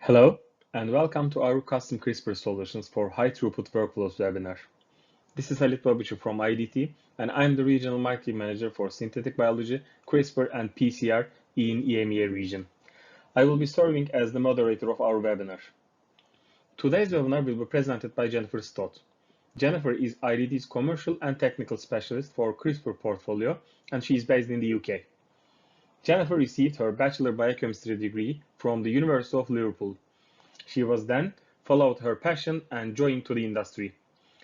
Hello, and welcome to our custom CRISPR solutions for high-throughput workflows webinar. This is Halit Babici from IDT, and I'm the Regional Marketing Manager for Synthetic Biology, CRISPR, and PCR in EMEA region. I will be serving as the moderator of our webinar. Today's webinar will be presented by Jennifer Stott. Jennifer is IDT's commercial and technical specialist for CRISPR portfolio, and she is based in the UK. Jennifer received her Bachelor Biochemistry degree from the University of Liverpool. She was then followed her passion and joined to the industry.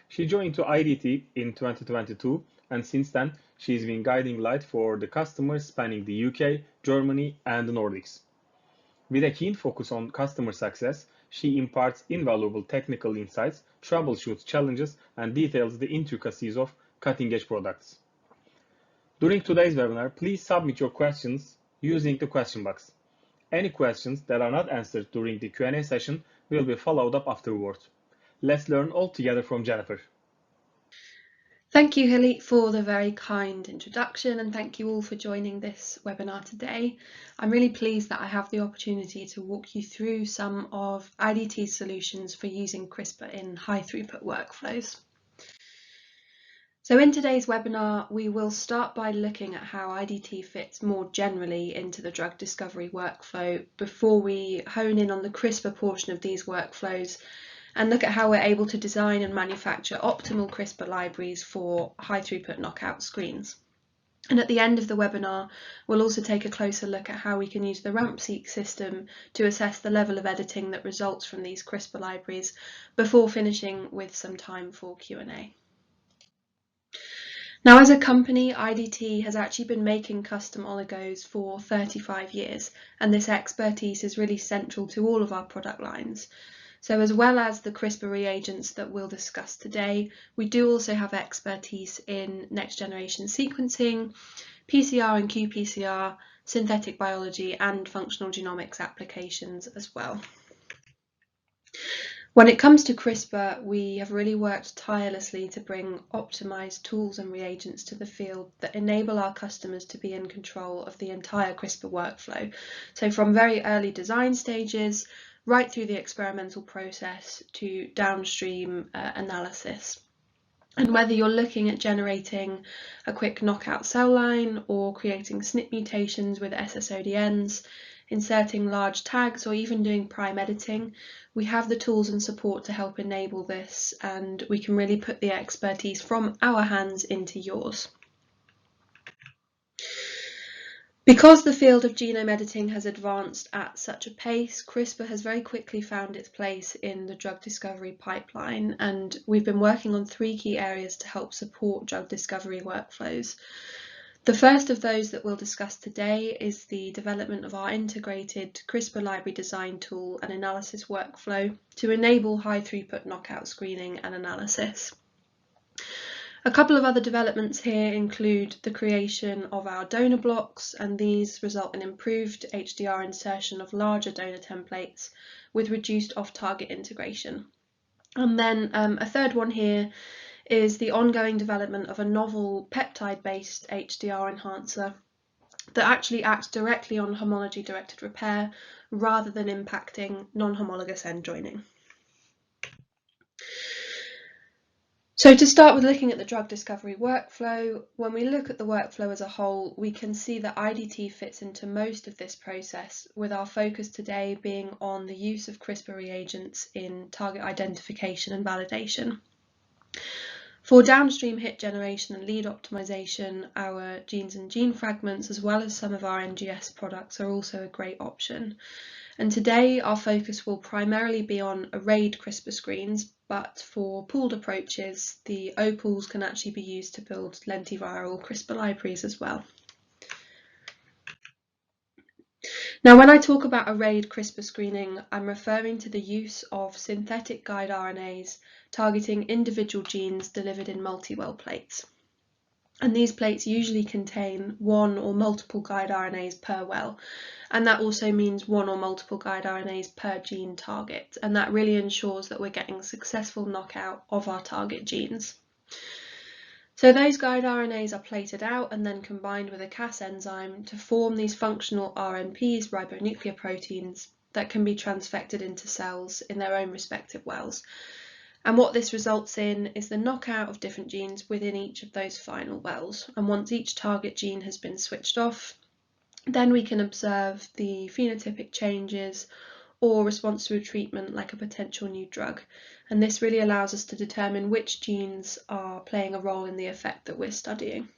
She joined to IDT in 2022, and since then she's been guiding light for the customers spanning the UK, Germany, and the Nordics. With a keen focus on customer success, she imparts invaluable technical insights, troubleshoots challenges, and details the intricacies of cutting-edge products. During today's webinar, please submit your questions using the question box. Any questions that are not answered during the Q&A session will be followed up afterward. Let's learn all together from Jennifer. Thank you, Halit, for the very kind introduction, and thank you all for joining this webinar today. I'm really pleased that I have the opportunity to walk you through some of IDT's solutions for using CRISPR in high-throughput workflows. So in today's webinar, we will start by looking at how IDT fits more generally into the drug discovery workflow before we hone in on the CRISPR portion of these workflows and look at how we're able to design and manufacture optimal CRISPR libraries for high-throughput knockout screens. And at the end of the webinar, we'll also take a closer look at how we can use the RampSeq system to assess the level of editing that results from these CRISPR libraries before finishing with some time for Q&A. Now, as a company, IDT has actually been making custom oligos for 35 years, and this expertise is really central to all of our product lines. So as well as the CRISPR reagents that we'll discuss today, we do also have expertise in next-generation sequencing, PCR and qPCR, synthetic biology, and functional genomics applications as well. When it comes to CRISPR, we have really worked tirelessly to bring optimized tools and reagents to the field that enable our customers to be in control of the entire CRISPR workflow. So from very early design stages, right through the experimental process to downstream analysis. And whether you're looking at generating a quick knockout cell line or creating SNP mutations with SSODNs, inserting large tags, or even doing prime editing, we have the tools and support to help enable this, and we can really put the expertise from our hands into yours. Because the field of genome editing has advanced at such a pace, CRISPR has very quickly found its place in the drug discovery pipeline, and we've been working on three key areas to help support drug discovery workflows. The first of those that we'll discuss today is the development of our integrated CRISPR library design tool and analysis workflow to enable high-throughput knockout screening and analysis. A couple of other developments here include the creation of our donor blocks, and these result in improved HDR insertion of larger donor templates with reduced off-target integration. And then a third one here is the ongoing development of a novel peptide-based HDR enhancer that actually acts directly on homology-directed repair rather than impacting non-homologous end joining. So to start with looking at the drug discovery workflow, when we look at the workflow as a whole, we can see that IDT fits into most of this process, with our focus today being on the use of CRISPR reagents in target identification and validation. For downstream hit generation and lead optimization, our genes and gene fragments, as well as some of our NGS products, are also a great option. And today our focus will primarily be on arrayed CRISPR screens, but for pooled approaches, the OPALs can actually be used to build lentiviral CRISPR libraries as well. Now, when I talk about arrayed CRISPR screening, I'm referring to the use of synthetic guide RNAs targeting individual genes delivered in multi-well plates. And these plates usually contain one or multiple guide RNAs per well, and that also means one or multiple guide RNAs per gene target, and that really ensures that we're getting successful knockout of our target genes. So those guide RNAs are plated out and then combined with a Cas enzyme to form these functional RNPs, ribonucleoproteins, that can be transfected into cells in their own respective wells. And what this results in is the knockout of different genes within each of those final wells. And once each target gene has been switched off, then we can observe the phenotypic changes or response to a treatment like a potential new drug. And this really allows us to determine which genes are playing a role in the effect that we're studying.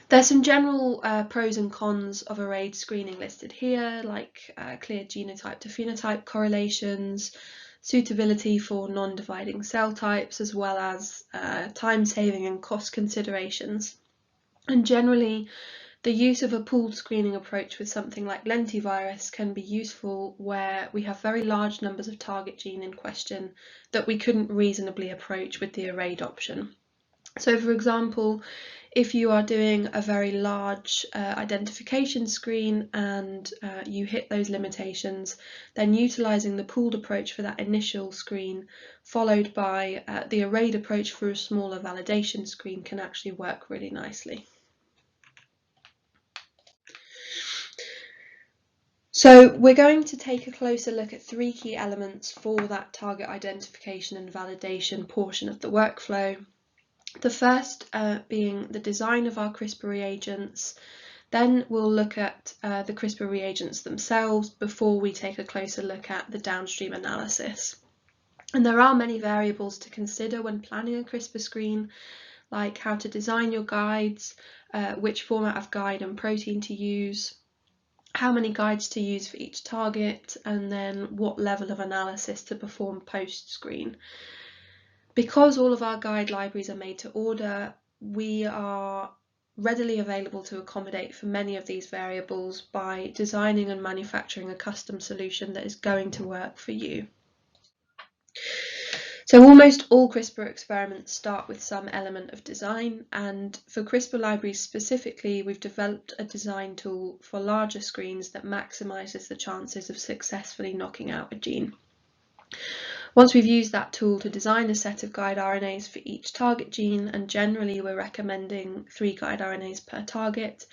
There's some general pros and cons of arrayed screening listed here, like clear genotype to phenotype correlations, suitability for non-dividing cell types, as well as time-saving and cost considerations. And generally, the use of a pooled screening approach with something like lentivirus can be useful where we have very large numbers of target gene in question that we couldn't reasonably approach with the arrayed option. So, for example, if you are doing a very large identification screen and you hit those limitations, then utilising the pooled approach for that initial screen, followed by the arrayed approach for a smaller validation screen, can actually work really nicely. So we're going to take a closer look at three key elements for that target identification and validation portion of the workflow. The first being the design of our CRISPR reagents. Then we'll look at the CRISPR reagents themselves before we take a closer look at the downstream analysis. And there are many variables to consider when planning a CRISPR screen, like how to design your guides, which format of guide and protein to use, how many guides to use for each target, and then what level of analysis to perform post-screen. Because all of our guide libraries are made to order, we are readily available to accommodate for many of these variables by designing and manufacturing a custom solution that is going to work for you. So almost all CRISPR experiments start with some element of design, and for CRISPR libraries specifically, we've developed a design tool for larger screens that maximizes the chances of successfully knocking out a gene. Once we've used that tool to design a set of guide RNAs for each target gene, and generally we're recommending 3 guide RNAs per target,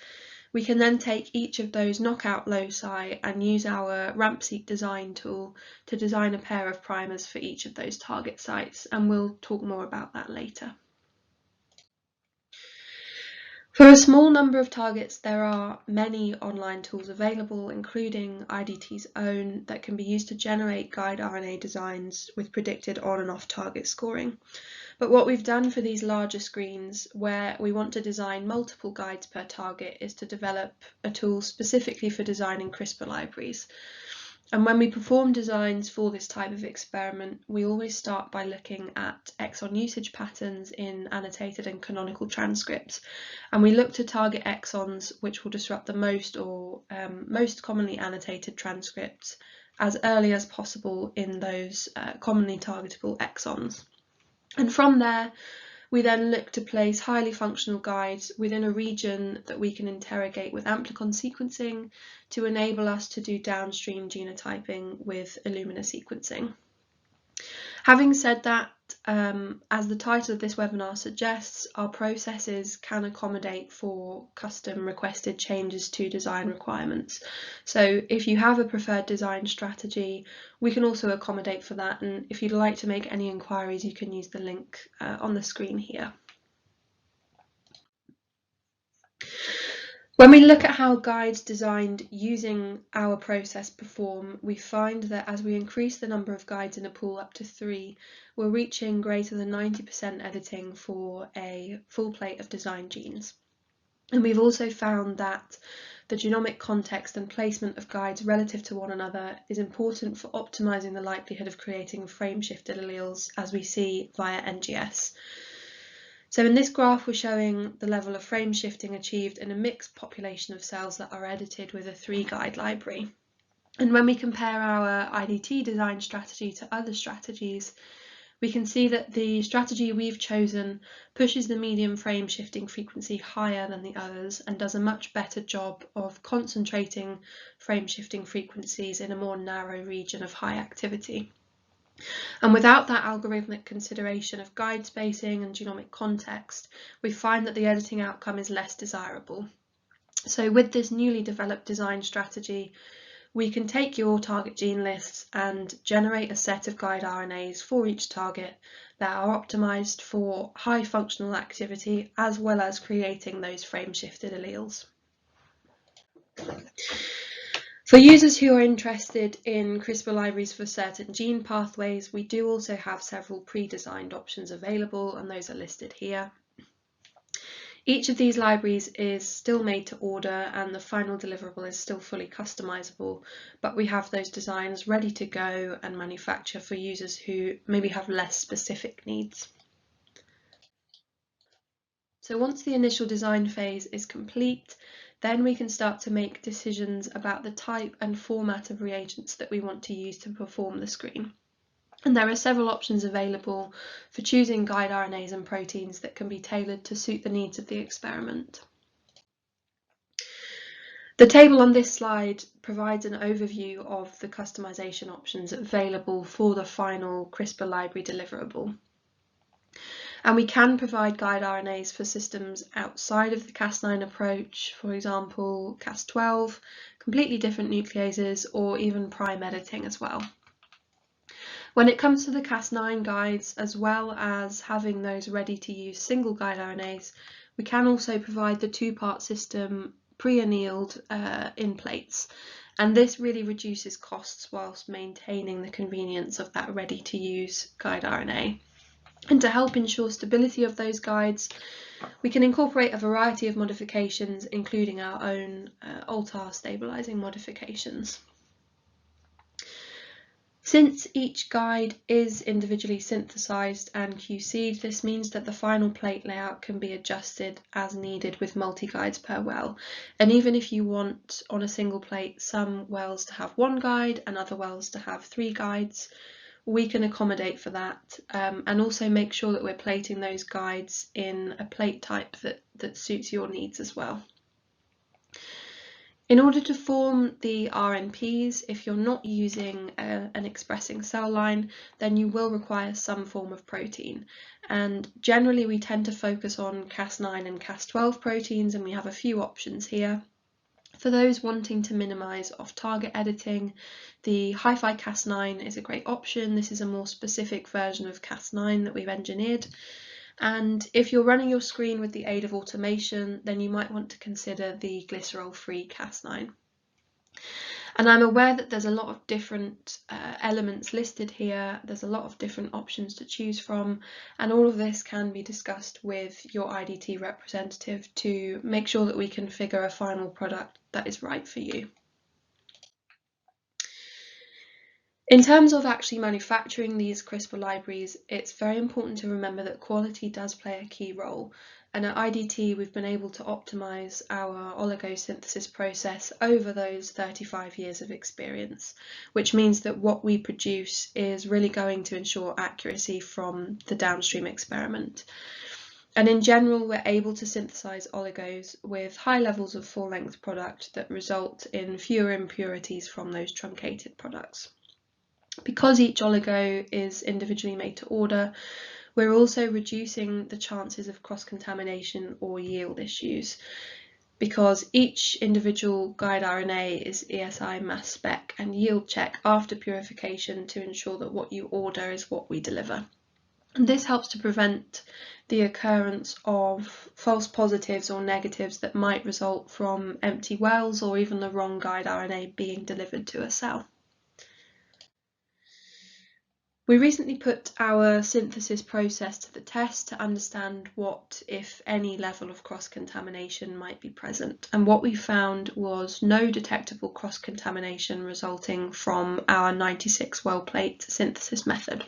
we can then take each of those knockout loci and use our RampSeq design tool to design a pair of primers for each of those target sites, and we'll talk more about that later. For a small number of targets, there are many online tools available, including IDT's own, that can be used to generate guide RNA designs with predicted on and off target scoring. But what we've done for these larger screens, where we want to design multiple guides per target, is to develop a tool specifically for designing CRISPR libraries. And when we perform designs for this type of experiment, we always start by looking at exon usage patterns in annotated and canonical transcripts. And we look to target exons which will disrupt the most or most commonly annotated transcripts as early as possible in those commonly targetable exons. And from there, we then look to place highly functional guides within a region that we can interrogate with amplicon sequencing to enable us to do downstream genotyping with Illumina sequencing. Having said that, as the title of this webinar suggests, our processes can accommodate for custom requested changes to design requirements. So if you have a preferred design strategy, we can also accommodate for that, and if you'd like to make any inquiries, you can use the link on the screen here. When we look at how guides designed using our process perform, we find that as we increase the number of guides in a pool up to 3, we're reaching greater than 90% editing for a full plate of design genes. And we've also found that the genomic context and placement of guides relative to one another is important for optimizing the likelihood of creating frame-shifted alleles, as we see via NGS. So in this graph, we're showing the level of frame shifting achieved in a mixed population of cells that are edited with a 3 guide library. And when we compare our IDT design strategy to other strategies, we can see that the strategy we've chosen pushes the median frame shifting frequency higher than the others and does a much better job of concentrating frame shifting frequencies in a more narrow region of high activity. And without that algorithmic consideration of guide spacing and genomic context, we find that the editing outcome is less desirable. So with this newly developed design strategy, we can take your target gene lists and generate a set of guide RNAs for each target that are optimized for high functional activity, as well as creating those frame-shifted alleles. For users who are interested in CRISPR libraries for certain gene pathways, we do also have several pre-designed options available, and those are listed here. Each of these libraries is still made to order and the final deliverable is still fully customizable, but we have those designs ready to go and manufacture for users who maybe have less specific needs. So once the initial design phase is complete, then we can start to make decisions about the type and format of reagents that we want to use to perform the screen. And there are several options available for choosing guide RNAs and proteins that can be tailored to suit the needs of the experiment. The table on this slide provides an overview of the customization options available for the final CRISPR library deliverable. And we can provide guide RNAs for systems outside of the Cas9 approach, for example, Cas12, completely different nucleases, or even prime editing as well. When it comes to the Cas9 guides, as well as having those ready-to-use single guide RNAs, we can also provide the two-part system pre-annealed in plates, and this really reduces costs whilst maintaining the convenience of that ready-to-use guide RNA. And to help ensure stability of those guides, we can incorporate a variety of modifications, including our own ALTAR stabilizing modifications. Since each guide is individually synthesized and QC'd, this means that the final plate layout can be adjusted as needed with multi-guides per well. And even if you want on a single plate some wells to have one guide and other wells to have 3 guides, we can accommodate for that, and also make sure that we're plating those guides in a plate type that suits your needs as well. In order to form the RNPs, if you're not using an expressing cell line, then you will require some form of protein. And generally we tend to focus on Cas9 and Cas12 proteins, and we have a few options here. For those wanting to minimize off-target editing, the Hi-Fi Cas9 is a great option. This is a more specific version of Cas9 that we've engineered. And if you're running your screen with the aid of automation, then you might want to consider the glycerol-free Cas9. And I'm aware that there's a lot of different elements listed here. There's a lot of different options to choose from, and all of this can be discussed with your IDT representative to make sure that we can figure a final product that is right for you. In terms of actually manufacturing these CRISPR libraries, it's very important to remember that quality does play a key role. And at IDT, we've been able to optimize our oligosynthesis process over those 35 years of experience, which means that what we produce is really going to ensure accuracy from the downstream experiment. And in general, we're able to synthesize oligos with high levels of full-length product that result in fewer impurities from those truncated products. Because each oligo is individually made to order, we're also reducing the chances of cross-contamination or yield issues, because each individual guide RNA is ESI, mass spec and yield check after purification to ensure that what you order is what we deliver. And this helps to prevent the occurrence of false positives or negatives that might result from empty wells or even the wrong guide RNA being delivered to a cell. We recently put our synthesis process to the test to understand what, if any, level of cross-contamination might be present. And what we found was no detectable cross-contamination resulting from our 96 well plate synthesis method.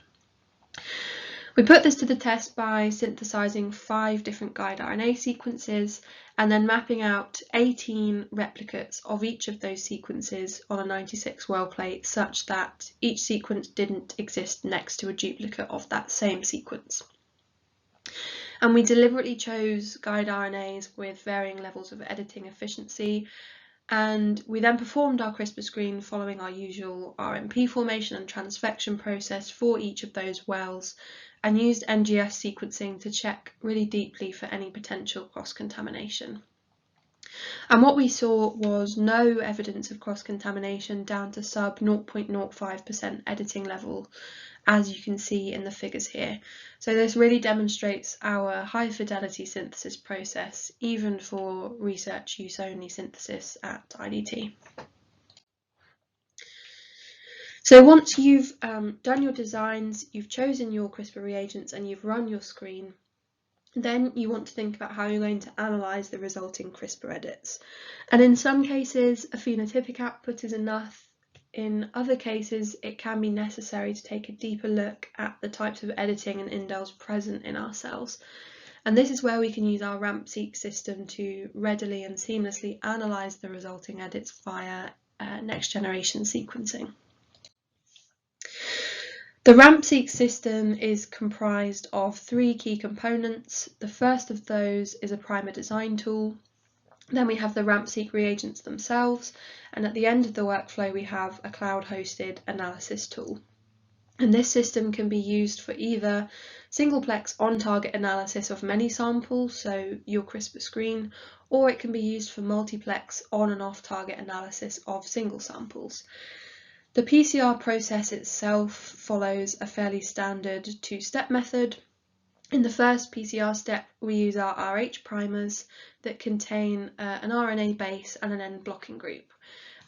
We put this to the test by synthesizing 5 different guide RNA sequences and then mapping out 18 replicates of each of those sequences on a 96 well plate such that each sequence didn't exist next to a duplicate of that same sequence. And we deliberately chose guide RNAs with varying levels of editing efficiency, and we then performed our CRISPR screen following our usual RMP formation and transfection process for each of those wells, and used NGS sequencing to check really deeply for any potential cross-contamination. And what we saw was no evidence of cross-contamination down to sub 0.05% editing level, as you can see in the figures here. So this really demonstrates our high fidelity synthesis process, even for research use only synthesis at IDT. So once you've done your designs, you've chosen your CRISPR reagents and you've run your screen, then you want to think about how you're going to analyse the resulting CRISPR edits. And in some cases, a phenotypic output is enough. In other cases, it can be necessary to take a deeper look at the types of editing and indels present in our cells. And this is where we can use our RampSeq system to readily and seamlessly analyse the resulting edits via next-generation sequencing. The RampSeq system is comprised of three key components. The first of those is a primer design tool. Then we have the RampSeq reagents themselves, and at the end of the workflow we have a cloud-hosted analysis tool. And this system can be used for either singleplex on-target analysis of many samples, so your CRISPR screen, or it can be used for multiplex on and off-target analysis of single samples. The PCR process itself follows a fairly standard two-step method. In the first PCR step, we use our RH primers that contain an RNA base and an end blocking group.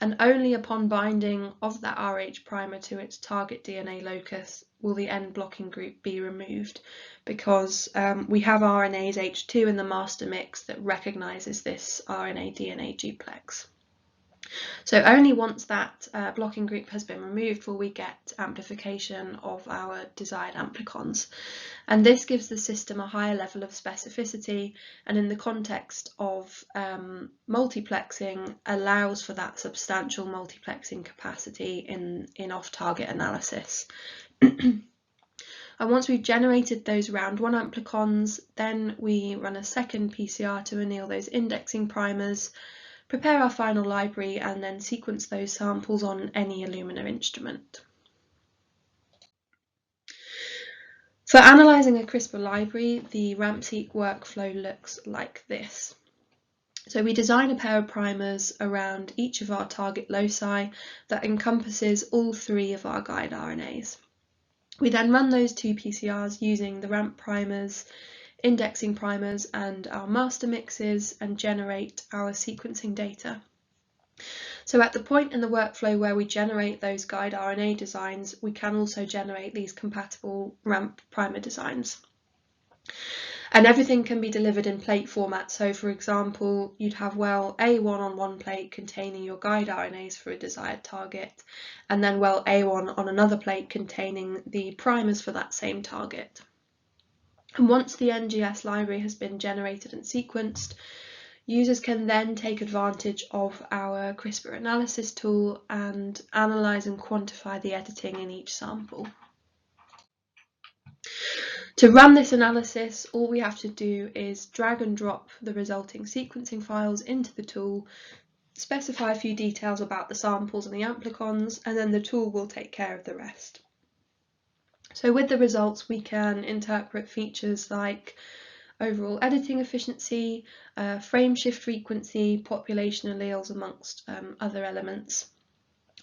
And only upon binding of that RH primer to its target DNA locus will the end blocking group be removed, because we have RNase H2 in the master mix that recognises this RNA-DNA duplex. So only once that blocking group has been removed will we get amplification of our desired amplicons. And this gives the system a higher level of specificity, and in the context of multiplexing allows for that substantial multiplexing capacity in off-target analysis. And once we've generated those round 1 amplicons, then we run a second PCR to anneal those indexing primers, prepare our final library, and then sequence those samples on any Illumina instrument. For analysing a CRISPR library, the RampSeq workflow looks like this. So we design a pair of primers around each of our target loci that encompasses all 3 of our guide RNAs. We then run those 2 PCRs using the ramp primers, indexing primers and our master mixes, and generate our sequencing data. So at the point in the workflow where we generate those guide RNA designs, we can also generate these compatible ramp primer designs. And everything can be delivered in plate format. So for example, you'd have well A1 on one plate containing your guide RNAs for a desired target, and then well A1 on another plate containing the primers for that same target. And once the NGS library has been generated and sequenced, users can then take advantage of our CRISPR analysis tool and analyse and quantify the editing in each sample. To run this analysis, all we have to do is drag and drop the resulting sequencing files into the tool, specify a few details about the samples and the amplicons, and then the tool will take care of the rest. So with the results, we can interpret features like overall editing efficiency, frame shift frequency, population alleles, amongst other elements.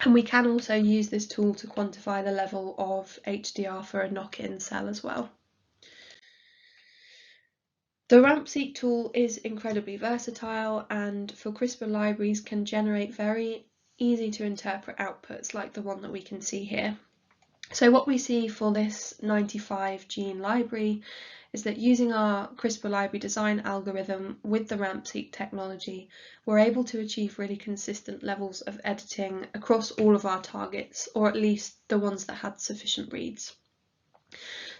And we can also use this tool to quantify the level of HDR for a knock-in cell as well. The RampSeq tool is incredibly versatile, and for CRISPR libraries can generate very easy to interpret outputs like the one that we can see here. So what we see for this 95 gene library is that using our CRISPR library design algorithm with the RampSeq technology, we're able to achieve really consistent levels of editing across all of our targets, or at least the ones that had sufficient reads.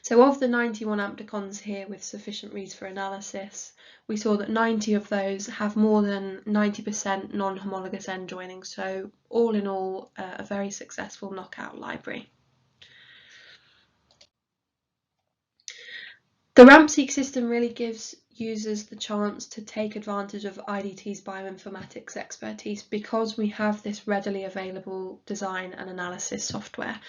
So of the 91 amplicons here with sufficient reads for analysis, we saw that 90 of those have more than 90% non-homologous end joining, so all in all a very successful knockout library. The RampSeq system really gives users the chance to take advantage of IDT's bioinformatics expertise because we have this readily available design and analysis software.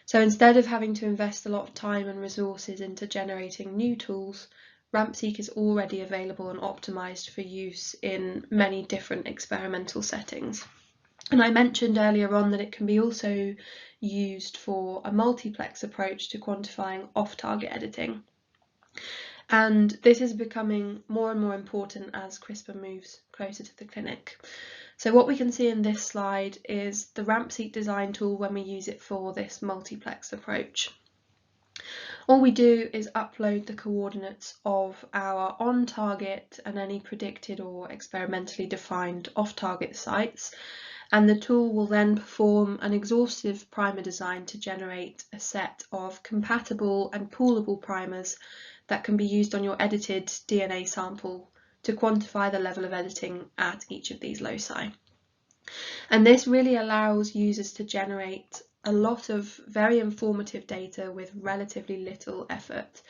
So instead of having to invest a lot of time and resources into generating new tools, RampSeq is already available and optimized for use in many different experimental settings. And I mentioned earlier on that it can be also used for a multiplex approach to quantifying off-target editing. And this is becoming more and more important as CRISPR moves closer to the clinic. So what we can see in this slide is the RampSeq design tool when we use it for this multiplex approach. All we do is upload the coordinates of our on-target and any predicted or experimentally defined off-target sites, and the tool will then perform an exhaustive primer design to generate a set of compatible and poolable primers that can be used on your edited DNA sample to quantify the level of editing at each of these loci. And this really allows users to generate a lot of very informative data with relatively little effort.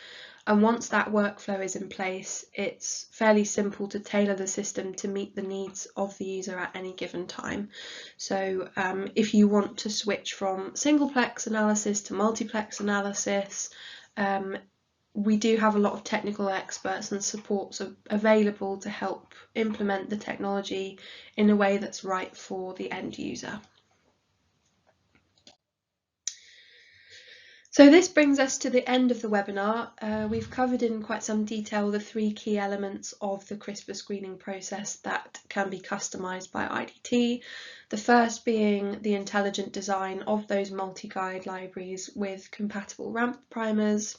And once that workflow is in place, it's fairly simple to tailor the system to meet the needs of the user at any given time. So if you want to switch from singleplex analysis to multiplex analysis, we do have a lot of technical experts and supports available to help implement the technology in a way that's right for the end user. So this brings us to the end of the webinar. We've covered in quite some detail the 3 key elements of the CRISPR screening process that can be customized by IDT. The first being the intelligent design of those multi-guide libraries with compatible RAMP primers,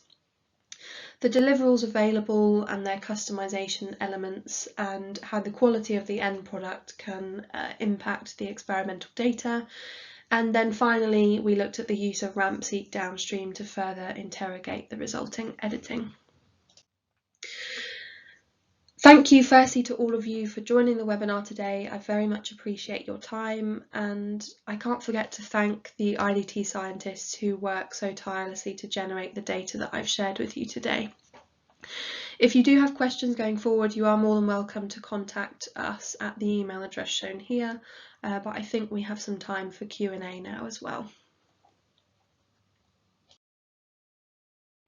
the deliverables available and their customization elements, and how the quality of the end product can impact the experimental data. And then finally, we looked at the use of RampSeq downstream to further interrogate the resulting editing. Thank you firstly to all of you for joining the webinar today. I very much appreciate your time, and I can't forget to thank the IDT scientists who work so tirelessly to generate the data that I've shared with you today. If you do have questions going forward, you are more than welcome to contact us at the email address shown here, but I think we have some time for Q&A now as well.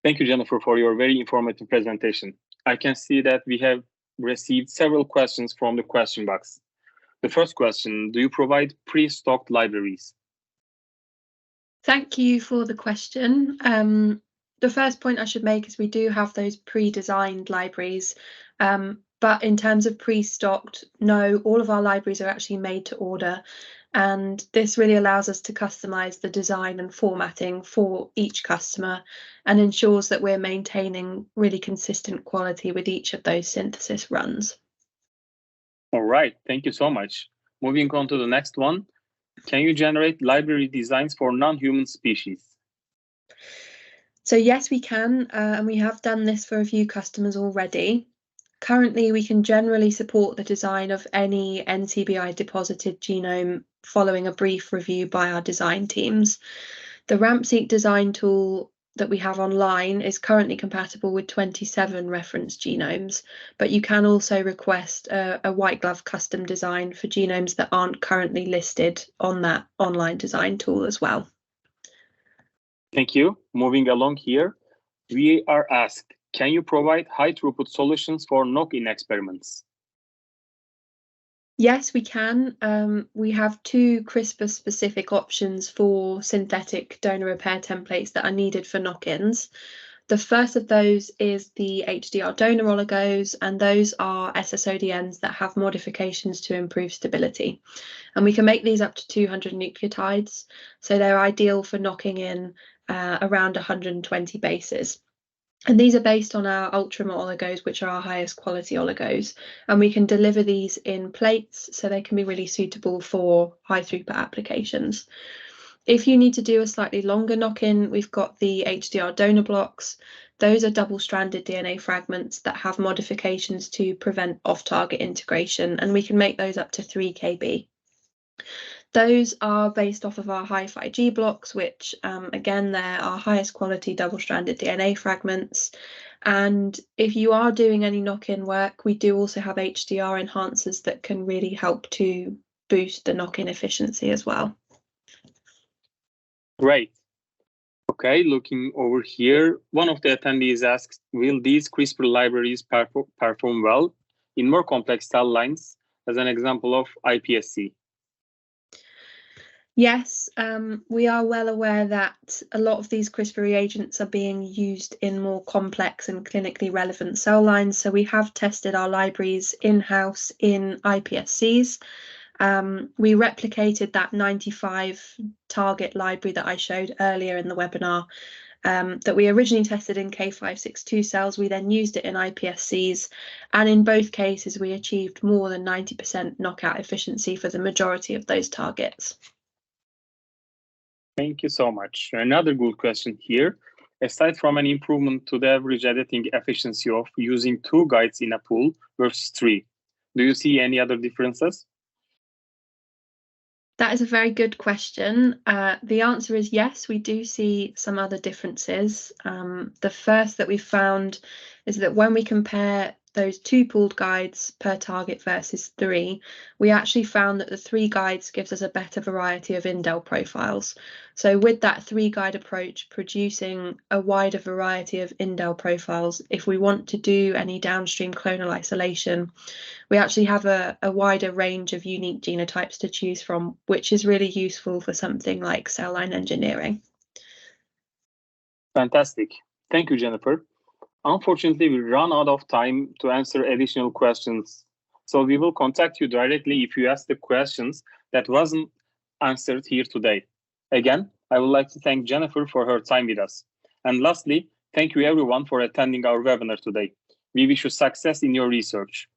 Thank you, Jennifer, for your very informative presentation. I can see that we have received several questions from the question box. The first question, do you provide pre-stocked libraries? Thank you for the question. The first point I should make is we do have those pre-designed libraries, but in terms of pre-stocked, no, all of our libraries are actually made to order, and this really allows us to customize the design and formatting for each customer and ensures that we're maintaining really consistent quality with each of those synthesis runs. All right, thank you so much. Moving on to the next one. Can you generate library designs for non-human species? So yes, we can, and we have done this for a few customers already. Currently, we can generally support the design of any NCBI deposited genome following a brief review by our design teams. The RampSeq design tool that we have online is currently compatible with 27 reference genomes, but you can also request a white glove custom design for genomes that aren't currently listed on that online design tool as well. Thank you. Moving along here, we are asked, can you provide high-throughput solutions for knock-in experiments? Yes, we can. We have 2 CRISPR-specific options for synthetic donor repair templates that are needed for knock-ins. The first of those is the HDR donor oligos, and those are SSODNs that have modifications to improve stability. And we can make these up to 200 nucleotides, so they're ideal for knocking in around 120 bases. And these are based on our ultramer oligos, which are our highest quality oligos. And we can deliver these in plates, so they can be really suitable for high throughput applications. If you need to do a slightly longer knock-in, we've got the HDR donor blocks. Those are double-stranded DNA fragments that have modifications to prevent off-target integration, and we can make those up to 3 kb. Those are based off of our Hi-Fi-G blocks, which again, they're our highest quality double-stranded DNA fragments. And if you are doing any knock-in work, we do also have HDR enhancers that can really help to boost the knock-in efficiency as well. Great. Okay, looking over here, one of the attendees asks, will these CRISPR libraries perform well in more complex cell lines, as an example of iPSC? Yes, we are well aware that a lot of these CRISPR reagents are being used in more complex and clinically relevant cell lines. So we have tested our libraries in-house in iPSCs. We replicated that 95 target library that I showed earlier in the webinar that we originally tested in K562 cells. We then used it in iPSCs, and in both cases we achieved more than 90% knockout efficiency for the majority of those targets. Thank you so much. Another good question here. Aside from an improvement to the average editing efficiency of using 2 guides in a pool versus 3, do you see any other differences? That is a very good question. The answer is yes, we do see some other differences. The first that we found is that when we compare those 2 pooled guides per target versus 3, we actually found that the 3 guides gives us a better variety of indel profiles. So with that 3 guide approach, producing a wider variety of indel profiles, if we want to do any downstream clonal isolation, we actually have a wider range of unique genotypes to choose from, which is really useful for something like cell line engineering. Fantastic. Thank you, Jennifer. Unfortunately, we run out of time to answer additional questions. So we will contact you directly if you ask the questions that wasn't answered here today. Again, I would like to thank Jennifer for her time with us. And lastly, thank you everyone for attending our webinar today. We wish you success in your research.